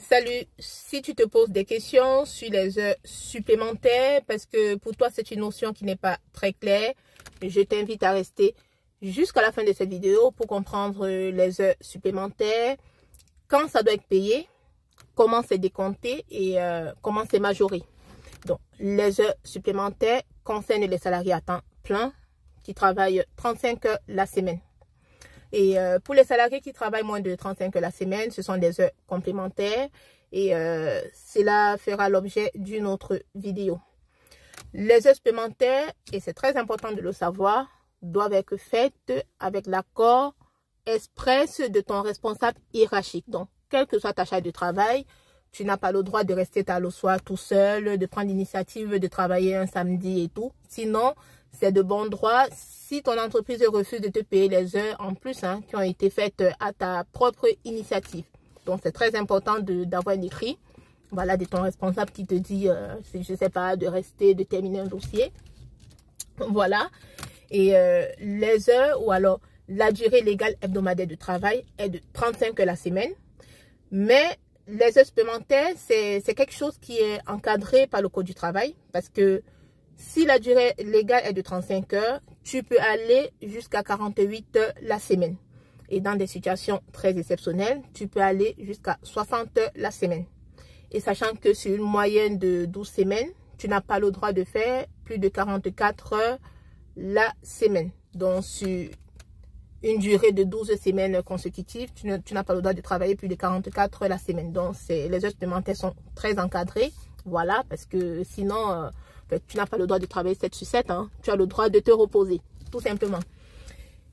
Salut, si tu te poses des questions sur les heures supplémentaires, parce que pour toi c'est une notion qui n'est pas très claire, je t'invite à rester jusqu'à la fin de cette vidéo pour comprendre les heures supplémentaires, quand ça doit être payé, comment c'est décompté et comment c'est majoré. Donc, les heures supplémentaires concernent les salariés à temps plein qui travaillent 35 heures la semaine. Et pour les salariés qui travaillent moins de 35 heures la semaine, ce sont des heures complémentaires et cela fera l'objet d'une autre vidéo. Les heures supplémentaires, et c'est très important de le savoir, doivent être faites avec l'accord express de ton responsable hiérarchique. Donc, quelle que soit ta charge de travail, tu n'as pas le droit de rester tard le soir tout seul, de prendre l'initiative de travailler un samedi et tout. Sinon, c'est de bon droit si ton entreprise refuse de te payer les heures en plus qui ont été faites à ta propre initiative. Donc, c'est très important d'avoir un écrit, voilà, de ton responsable qui te dit, je ne sais pas, de rester, de terminer un dossier. Voilà. Et les heures ou alors la durée légale hebdomadaire de travail est de 35 heures la semaine. Mais les heures supplémentaires, c'est quelque chose qui est encadré par le Code du travail parce que si la durée légale est de 35 heures, tu peux aller jusqu'à 48 heures la semaine. Et dans des situations très exceptionnelles, tu peux aller jusqu'à 60 heures la semaine. Et sachant que sur une moyenne de 12 semaines, tu n'as pas le droit de faire plus de 44 heures la semaine. Donc, sur une durée de 12 semaines consécutives, tu n'as pas le droit de travailler plus de 44 heures la semaine. Donc, les heures supplémentaires sont très encadrées. Voilà, parce que sinon, tu n'as pas le droit de travailler 7 sur 7. Tu as le droit de te reposer, tout simplement.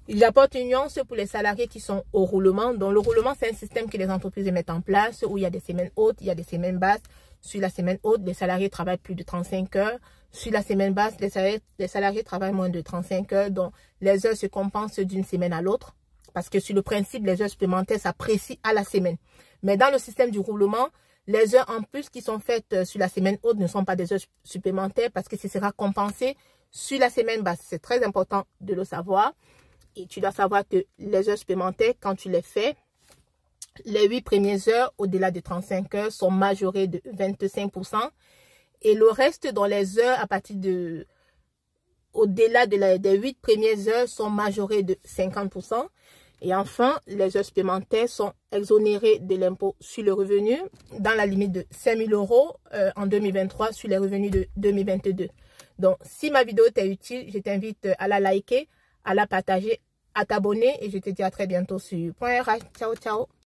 J'apporte une nuance pour les salariés qui sont au roulement. Donc, le roulement, c'est un système que les entreprises mettent en place où il y a des semaines hautes, il y a des semaines basses. Sur la semaine haute, les salariés travaillent plus de 35 heures. Sur la semaine basse, les salariés travaillent moins de 35 heures. Donc, les heures se compensent d'une semaine à l'autre. Parce que sur le principe, les heures supplémentaires s'apprécient à la semaine. Mais dans le système du roulement, les heures en plus qui sont faites sur la semaine haute ne sont pas des heures supplémentaires parce que ce sera compensé sur la semaine basse. C'est très important de le savoir. Et tu dois savoir que les heures supplémentaires, quand tu les fais, les 8 premières heures au-delà de 35 heures sont majorées de 25%. Et le reste dans les heures à partir de au-delà des 8 premières heures sont majorées de 50%. Et enfin, les heures supplémentaires sont exonérées de l'impôt sur le revenu dans la limite de 5 000 € en 2023 sur les revenus de 2022. Donc, si ma vidéo t'est utile, je t'invite à la liker, à la partager, à t'abonner et je te dis à très bientôt sur .RH. Ciao, ciao.